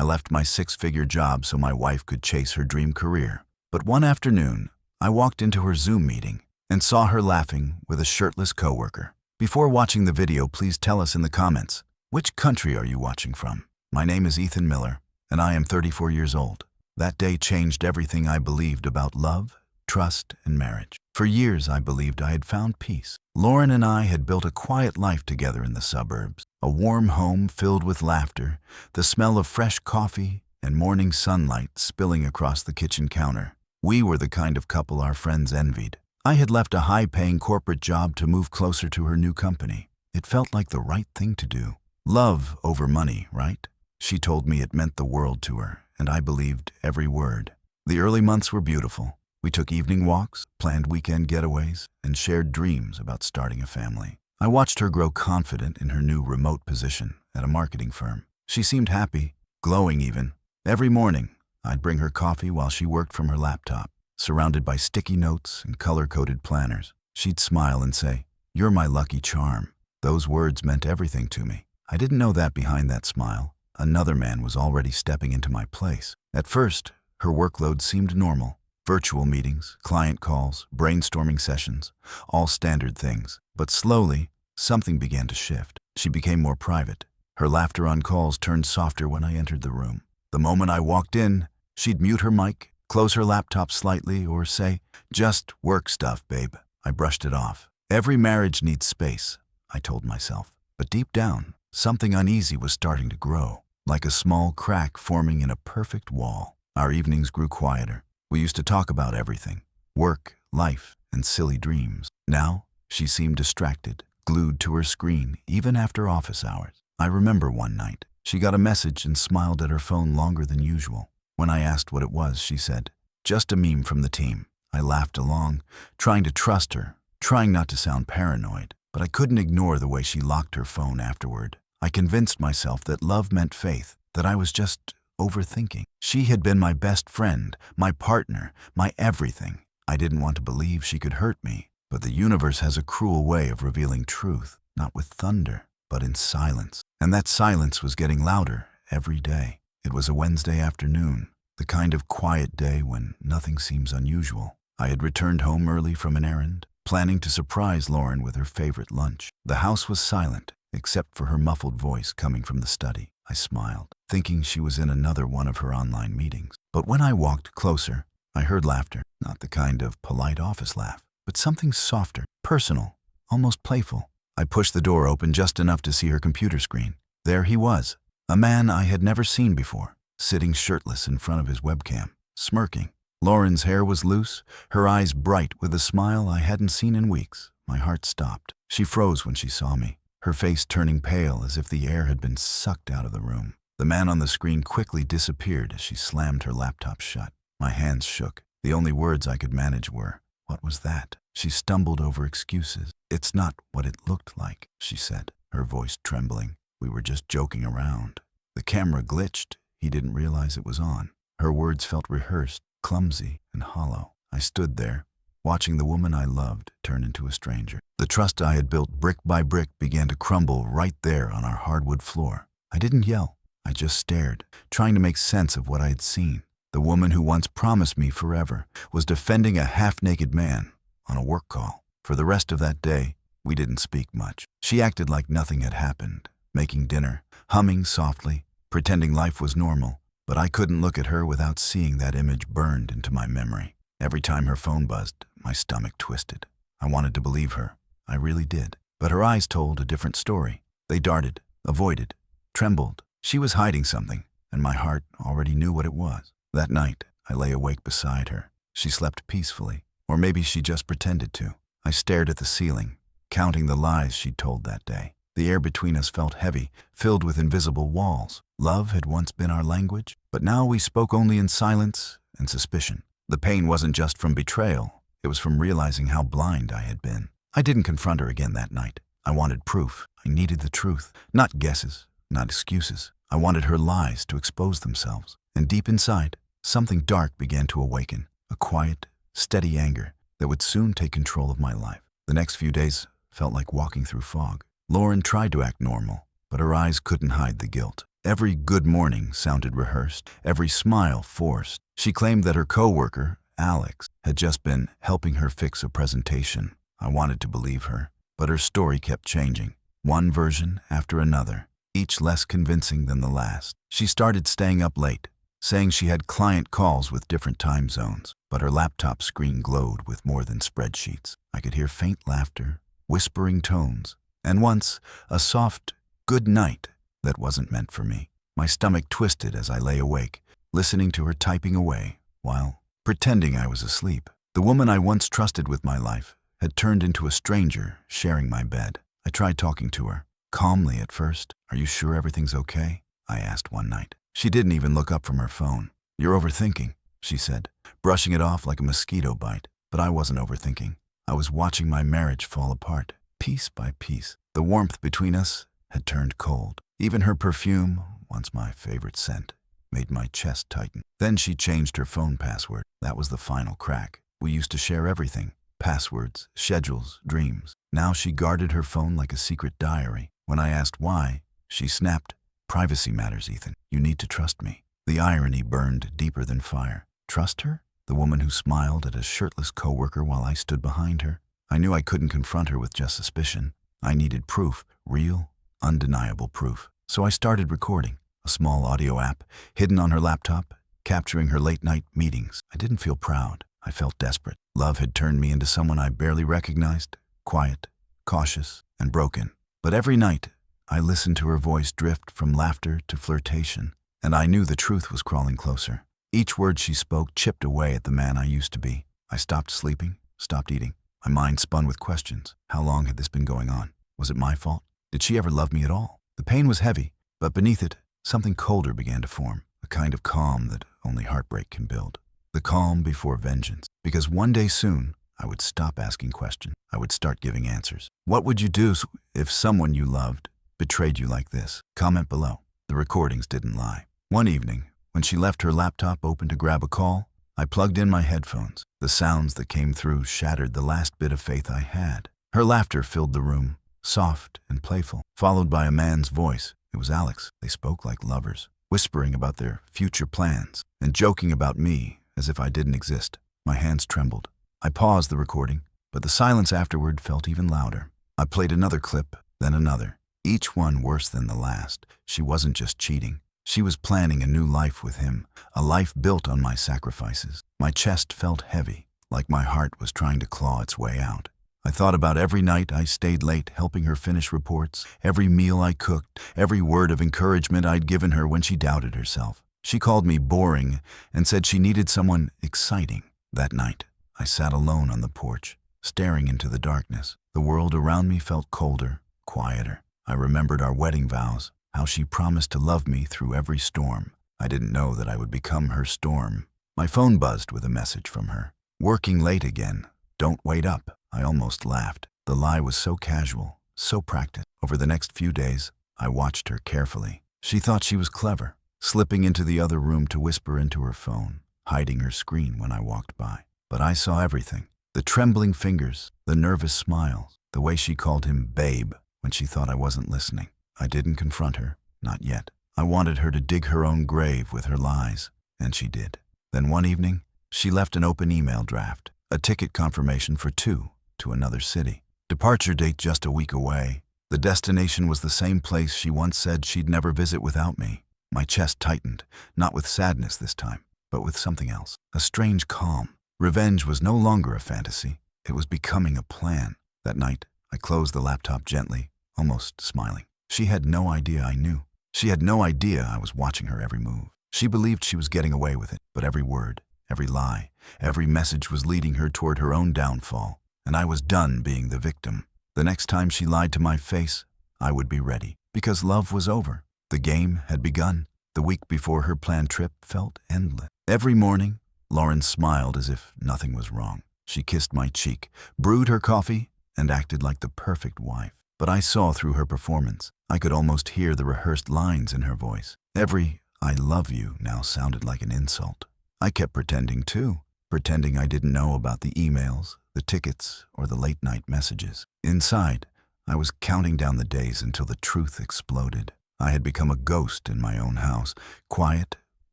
I left my six-figure job so my wife could chase her dream career. But one afternoon, I walked into her Zoom meeting and saw her laughing with a shirtless coworker. Before watching the video, please tell us in the comments, which country are you watching from? My name is Ethan Miller, and I am 34 years old. That day changed everything I believed about love, trust, and marriage. For years, I believed I had found peace. Lauren and I had built a quiet life together in the suburbs, a warm home filled with laughter, the smell of fresh coffee, and morning sunlight spilling across the kitchen counter. We were the kind of couple our friends envied. I had left a high-paying corporate job to move closer to her new company. It felt like the right thing to do. Love over money, right? She told me it meant the world to her, and I believed every word. The early months were beautiful. We took evening walks, planned weekend getaways, and shared dreams about starting a family. I watched her grow confident in her new remote position at a marketing firm. She seemed happy, glowing even. Every morning, I'd bring her coffee while she worked from her laptop, surrounded by sticky notes and color-coded planners. She'd smile and say, "You're my lucky charm." Those words meant everything to me. I didn't know that behind that smile, another man was already stepping into my place. At first, her workload seemed normal. Virtual meetings, client calls, brainstorming sessions, all standard things. But slowly, something began to shift. She became more private. Her laughter on calls turned softer when I entered the room. The moment I walked in, she'd mute her mic, close her laptop slightly, or say, "Just work stuff, babe." I brushed it off. Every marriage needs space, I told myself. But deep down, something uneasy was starting to grow, like a small crack forming in a perfect wall. Our evenings grew quieter. We used to talk about everything, work, life, and silly dreams. Now, she seemed distracted, glued to her screen, even after office hours. I remember one night, she got a message and smiled at her phone longer than usual. When I asked what it was, she said, "Just a meme from the team." I laughed along, trying to trust her, trying not to sound paranoid, but I couldn't ignore the way she locked her phone afterward. I convinced myself that love meant faith, that I was just overthinking. She had been my best friend, my partner, my everything. I didn't want to believe she could hurt me, but the universe has a cruel way of revealing truth, not with thunder, but in silence. And that silence was getting louder every day. It was a Wednesday afternoon, the kind of quiet day when nothing seems unusual. I had returned home early from an errand, planning to surprise Lauren with her favorite lunch. The house was silent, except for her muffled voice coming from the study. I smiled, thinking she was in another one of her online meetings. But when I walked closer, I heard laughter, not the kind of polite office laugh, but something softer, personal, almost playful. I pushed the door open just enough to see her computer screen. There he was, a man I had never seen before, sitting shirtless in front of his webcam, smirking. Lauren's hair was loose, her eyes bright with a smile I hadn't seen in weeks. My heart stopped. She froze when she saw me, her face turning pale as if the air had been sucked out of the room. The man on the screen quickly disappeared as she slammed her laptop shut. My hands shook. The only words I could manage were, "What was that?" She stumbled over excuses. "It's not what it looked like," she said, her voice trembling. "We were just joking around." The camera glitched. He didn't realize it was on. Her words felt rehearsed, clumsy, and hollow. I stood there, watching the woman I loved turn into a stranger. The trust I had built brick by brick began to crumble right there on our hardwood floor. I didn't yell. I just stared, trying to make sense of what I had seen. The woman who once promised me forever was defending a half-naked man on a work call. For the rest of that day, we didn't speak much. She acted like nothing had happened, making dinner, humming softly, pretending life was normal. But I couldn't look at her without seeing that image burned into my memory. Every time her phone buzzed, my stomach twisted. I wanted to believe her. I really did. But her eyes told a different story. They darted, avoided, trembled. She was hiding something, and my heart already knew what it was. That night, I lay awake beside her. She slept peacefully, or maybe she just pretended to. I stared at the ceiling, counting the lies she'd told that day. The air between us felt heavy, filled with invisible walls. Love had once been our language, but now we spoke only in silence and suspicion. The pain wasn't just from betrayal, it was from realizing how blind I had been. I didn't confront her again that night. I wanted proof. I needed the truth. Not guesses, not excuses. I wanted her lies to expose themselves. And deep inside, something dark began to awaken, a quiet, steady anger that would soon take control of my life. The next few days felt like walking through fog. Lauren tried to act normal, but her eyes couldn't hide the guilt. Every good morning sounded rehearsed, every smile forced. She claimed that her coworker, Alex, had just been helping her fix a presentation. I wanted to believe her, but her story kept changing, one version after another, each less convincing than the last. She started staying up late, saying she had client calls with different time zones, but her laptop screen glowed with more than spreadsheets. I could hear faint laughter, whispering tones, and once a soft good night that wasn't meant for me. My stomach twisted as I lay awake, listening to her typing away, while pretending I was asleep. The woman I once trusted with my life had turned into a stranger sharing my bed. I tried talking to her, calmly at first. "Are you sure everything's okay?" I asked one night. She didn't even look up from her phone. "You're overthinking," she said, brushing it off like a mosquito bite. But I wasn't overthinking. I was watching my marriage fall apart, piece by piece. The warmth between us had turned cold. Even her perfume, once my favorite scent, made my chest tighten. Then she changed her phone password. That was the final crack. We used to share everything: passwords, schedules, dreams. Now she guarded her phone like a secret diary. When I asked why, she snapped, "Privacy matters, Ethan. You need to trust me." The irony burned deeper than fire. Trust her? The woman who smiled at a shirtless coworker while I stood behind her? I knew I couldn't confront her with just suspicion. I needed proof, real, undeniable proof. So I started recording, a small audio app hidden on her laptop, capturing her late-night meetings. I didn't feel proud. I felt desperate. Love had turned me into someone I barely recognized, quiet, cautious, and broken. But every night, I listened to her voice drift from laughter to flirtation, and I knew the truth was crawling closer. Each word she spoke chipped away at the man I used to be. I stopped sleeping, stopped eating. My mind spun with questions. How long had this been going on? Was it my fault? Did she ever love me at all? The pain was heavy, but beneath it, something colder began to form, a kind of calm that only heartbreak can build. The calm before vengeance. Because one day soon, I would stop asking questions. I would start giving answers. What would you do if someone you loved betrayed you like this? Comment below. The recordings didn't lie. One evening, when she left her laptop open to grab a call, I plugged in my headphones. The sounds that came through shattered the last bit of faith I had. Her laughter filled the room, soft and playful, followed by a man's voice. It was Alex. They spoke like lovers, whispering about their future plans and joking about me as if I didn't exist. My hands trembled. I paused the recording, but the silence afterward felt even louder. I played another clip, then another, each one worse than the last. She wasn't just cheating. She was planning a new life with him, a life built on my sacrifices. My chest felt heavy, like my heart was trying to claw its way out. I thought about every night I stayed late helping her finish reports, every meal I cooked, every word of encouragement I'd given her when she doubted herself. She called me boring and said she needed someone exciting. That night, I sat alone on the porch, staring into the darkness. The world around me felt colder, quieter. I remembered our wedding vows, how she promised to love me through every storm. I didn't know that I would become her storm. My phone buzzed with a message from her. "Working late again. Don't wait up." I almost laughed. The lie was so casual, so practiced. Over the next few days, I watched her carefully. She thought she was clever, slipping into the other room to whisper into her phone, hiding her screen when I walked by. But I saw everything. The trembling fingers, the nervous smiles, the way she called him babe when she thought I wasn't listening. I didn't confront her, not yet. I wanted her to dig her own grave with her lies, and she did. Then one evening, she left an open email draft, a ticket confirmation for two to another city. Departure date just a week away. The destination was the same place she once said she'd never visit without me. My chest tightened, not with sadness this time, but with something else, a strange calm. Revenge was no longer a fantasy. It was becoming a plan. That night, I closed the laptop gently, almost smiling. She had no idea I knew. She had no idea I was watching her every move. She believed she was getting away with it, but every word, every lie, every message was leading her toward her own downfall, and I was done being the victim. The next time she lied to my face, I would be ready, because love was over. The game had begun. The week before her planned trip felt endless. Every morning, Lauren smiled as if nothing was wrong. She kissed my cheek, brewed her coffee, and acted like the perfect wife. But I saw through her performance. I could almost hear the rehearsed lines in her voice. Every "I love you" now sounded like an insult. I kept pretending too, pretending I didn't know about the emails, the tickets, or the late-night messages. Inside, I was counting down the days until the truth exploded. I had become a ghost in my own house, quiet,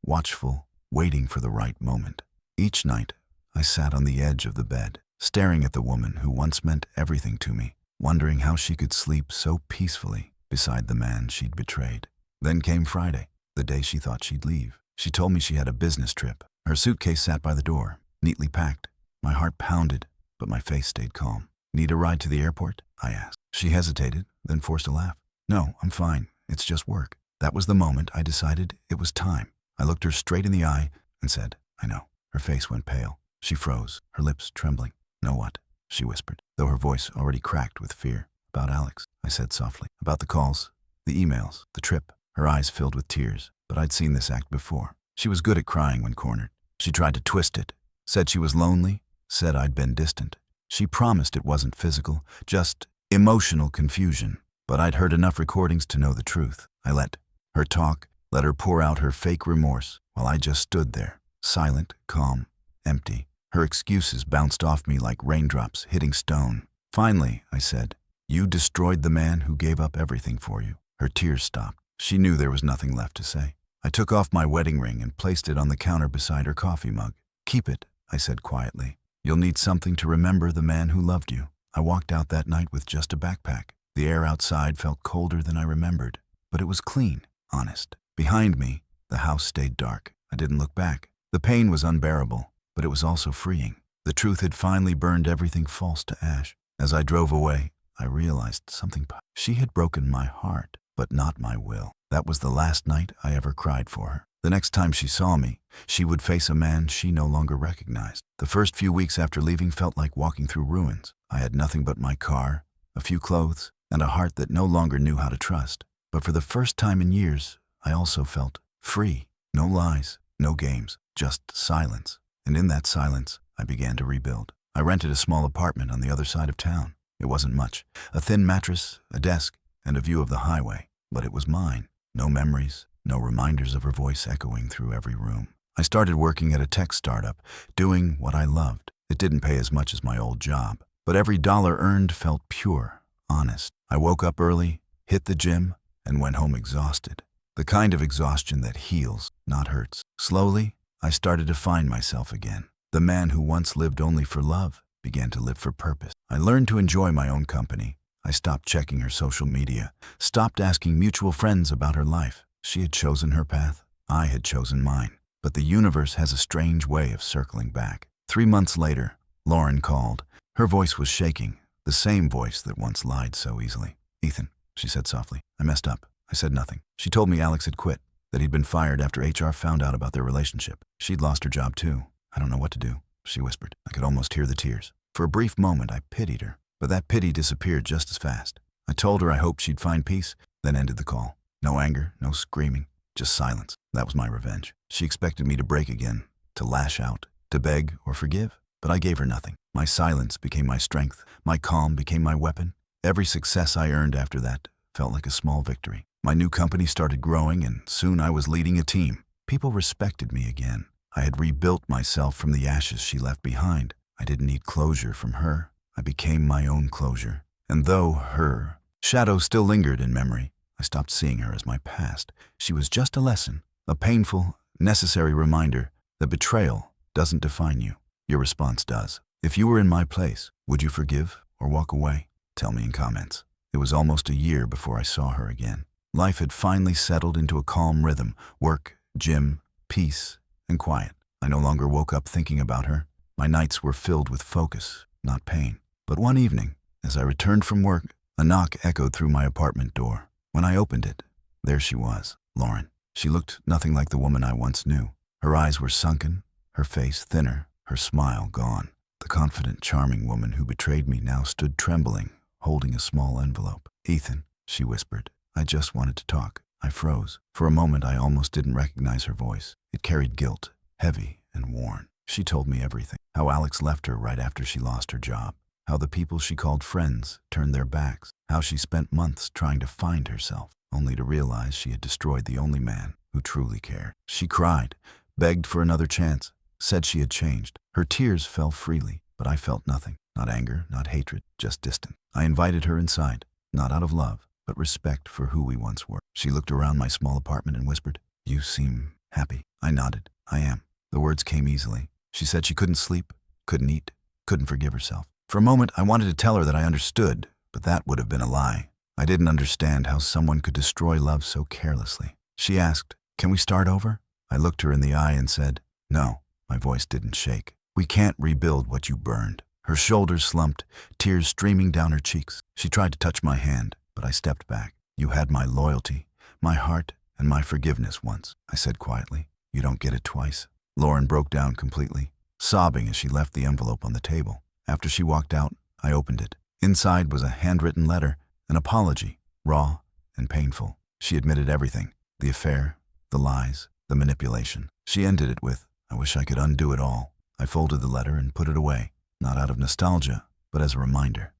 watchful, waiting for the right moment. Each night, I sat on the edge of the bed, staring at the woman who once meant everything to me, wondering how she could sleep so peacefully beside the man she'd betrayed. Then came Friday, the day she thought she'd leave. She told me she had a business trip. Her suitcase sat by the door, neatly packed. My heart pounded, but my face stayed calm. "Need a ride to the airport?" I asked. She hesitated, then forced a laugh. "No, I'm fine. It's just work." That was the moment I decided it was time. I looked her straight in the eye and said, "I know." Her face went pale. She froze, her lips trembling. "Know what?" she whispered, though her voice already cracked with fear. "About Alex," I said softly. "About the calls, the emails, the trip." Her eyes filled with tears, but I'd seen this act before. She was good at crying when cornered. She tried to twist it, said she was lonely, said I'd been distant. She promised it wasn't physical, just emotional confusion. But I'd heard enough recordings to know the truth. I let her talk, let her pour out her fake remorse, while I just stood there, silent, calm, empty. Her excuses bounced off me like raindrops hitting stone. Finally, I said, "You destroyed the man who gave up everything for you." Her tears stopped. She knew there was nothing left to say. I took off my wedding ring and placed it on the counter beside her coffee mug. "Keep it," I said quietly. "You'll need something to remember the man who loved you." I walked out that night with just a backpack. The air outside felt colder than I remembered, but it was clean, honest. Behind me, the house stayed dark. I didn't look back. The pain was unbearable, but it was also freeing. The truth had finally burned everything false to ash. As I drove away, I realized something. She had broken my heart, but not my will. That was the last night I ever cried for her. The next time she saw me, she would face a man she no longer recognized. The first few weeks after leaving felt like walking through ruins. I had nothing but my car, a few clothes, and a heart that no longer knew how to trust. But for the first time in years, I also felt free. No lies, no games, just silence. And in that silence, I began to rebuild. I rented a small apartment on the other side of town. It wasn't much. A thin mattress, a desk, and a view of the highway. But it was mine. No memories, no reminders of her voice echoing through every room. I started working at a tech startup, doing what I loved. It didn't pay as much as my old job, but every dollar earned felt pure, honest. I woke up early, hit the gym, and went home exhausted. The kind of exhaustion that heals, not hurts. Slowly, I started to find myself again. The man who once lived only for love began to live for purpose. I learned to enjoy my own company. I stopped checking her social media, stopped asking mutual friends about her life. She had chosen her path. I had chosen mine. But the universe has a strange way of circling back. 3 months later, Lauren called. Her voice was shaking, the same voice that once lied so easily. "Ethan," she said softly, "I messed up." I said nothing. She told me Alex had quit, that he'd been fired after HR found out about their relationship. She'd lost her job too. "I don't know what to do," she whispered. I could almost hear the tears. For a brief moment, I pitied her, but that pity disappeared just as fast. I told her I hoped she'd find peace, then ended the call. No anger, no screaming, just silence. That was my revenge. She expected me to break again, to lash out, to beg or forgive, but I gave her nothing. My silence became my strength. My calm became my weapon. Every success I earned after that felt like a small victory. My new company started growing, and soon I was leading a team. People respected me again. I had rebuilt myself from the ashes she left behind. I didn't need closure from her. I became my own closure. And though her shadow still lingered in memory, I stopped seeing her as my past. She was just a lesson, a painful, necessary reminder that betrayal doesn't define you. Your response does. If you were in my place, would you forgive or walk away? Tell me in comments. It was almost a year before I saw her again. Life had finally settled into a calm rhythm. Work, gym, peace, and quiet. I no longer woke up thinking about her. My nights were filled with focus, not pain. But one evening, as I returned from work, a knock echoed through my apartment door. When I opened it, there she was, Lauren. She looked nothing like the woman I once knew. Her eyes were sunken, her face thinner, her smile gone. The confident, charming woman who betrayed me now stood trembling, holding a small envelope. "Ethan," she whispered. "I just wanted to talk." I froze. For a moment, I almost didn't recognize her voice. It carried guilt, heavy and worn. She told me everything. How Alex left her right after she lost her job. How the people she called friends turned their backs. How she spent months trying to find herself, only to realize she had destroyed the only man who truly cared. She cried, begged for another chance, said she had changed. Her tears fell freely, but I felt nothing. Not anger, not hatred, just distance. I invited her inside, not out of love, but respect for who we once were. She looked around my small apartment and whispered, "You seem happy." I nodded. "I am." The words came easily. She said she couldn't sleep, couldn't eat, couldn't forgive herself. For a moment, I wanted to tell her that I understood, but that would have been a lie. I didn't understand how someone could destroy love so carelessly. She asked, "Can we start over?" I looked her in the eye and said, "No." My voice didn't shake. "We can't rebuild what you burned." Her shoulders slumped, tears streaming down her cheeks. She tried to touch my hand, but I stepped back. "You had my loyalty, my heart, and my forgiveness once," I said quietly. "You don't get it twice." Lauren broke down completely, sobbing as she left the envelope on the table. After she walked out, I opened it. Inside was a handwritten letter, an apology, raw and painful. She admitted everything, the affair, the lies, the manipulation. She ended it with, "I wish I could undo it all." I folded the letter and put it away, not out of nostalgia, but as a reminder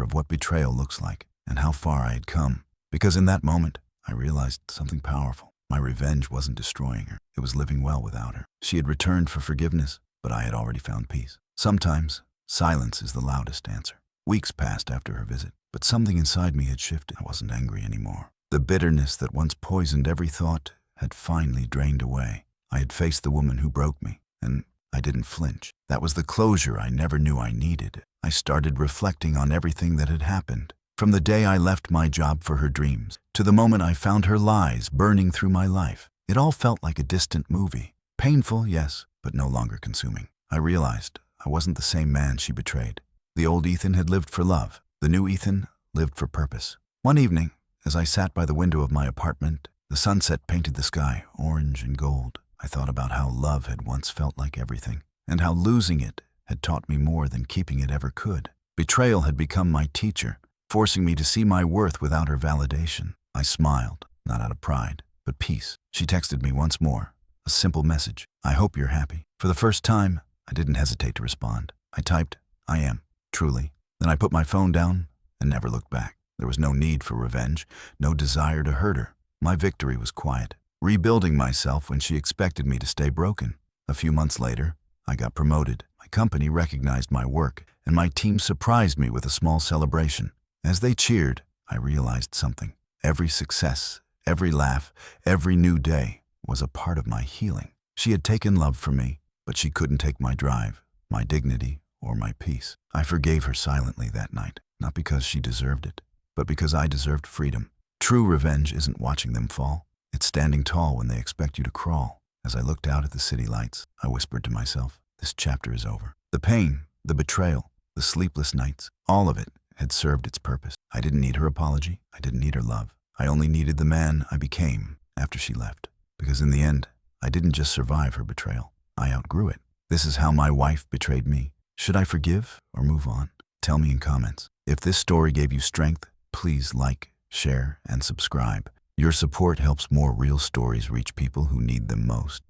of what betrayal looks like and how far I had come. Because in that moment, I realized something powerful. My revenge wasn't destroying her. It was living well without her. She had returned for forgiveness, but I had already found peace. Sometimes, silence is the loudest answer. Weeks passed after her visit, but something inside me had shifted. I wasn't angry anymore. The bitterness that once poisoned every thought had finally drained away. I had faced the woman who broke me, and I didn't flinch. That was the closure I never knew I needed. I started reflecting on everything that had happened. From the day I left my job for her dreams, to the moment I found her lies burning through my life. It all felt like a distant movie. Painful, yes, but no longer consuming. I realized I wasn't the same man she betrayed. The old Ethan had lived for love. The new Ethan lived for purpose. One evening, as I sat by the window of my apartment, the sunset painted the sky orange and gold. I thought about how love had once felt like everything, and how losing it had taught me more than keeping it ever could. Betrayal had become my teacher, forcing me to see my worth without her validation. I smiled, not out of pride, but peace. She texted me once more, a simple message, "I hope you're happy." For the first time, I didn't hesitate to respond. I typed, "I am, truly." Then I put my phone down and never looked back. There was no need for revenge, no desire to hurt her. My victory was quiet, rebuilding myself when she expected me to stay broken. A few months later, I got promoted. My company recognized my work, and my team surprised me with a small celebration. As they cheered, I realized something. Every success, every laugh, every new day was a part of my healing. She had taken love from me, but she couldn't take my drive, my dignity, or my peace. I forgave her silently that night, not because she deserved it, but because I deserved freedom. True revenge isn't watching them fall. It's standing tall when they expect you to crawl. As I looked out at the city lights, I whispered to myself, this chapter is over. The pain, the betrayal, the sleepless nights, all of it had served its purpose. I didn't need her apology. I didn't need her love. I only needed the man I became after she left. Because in the end, I didn't just survive her betrayal. I outgrew it. This is how my wife betrayed me. Should I forgive or move on? Tell me in comments. If this story gave you strength, please like, share, and subscribe. Your support helps more real stories reach people who need them most.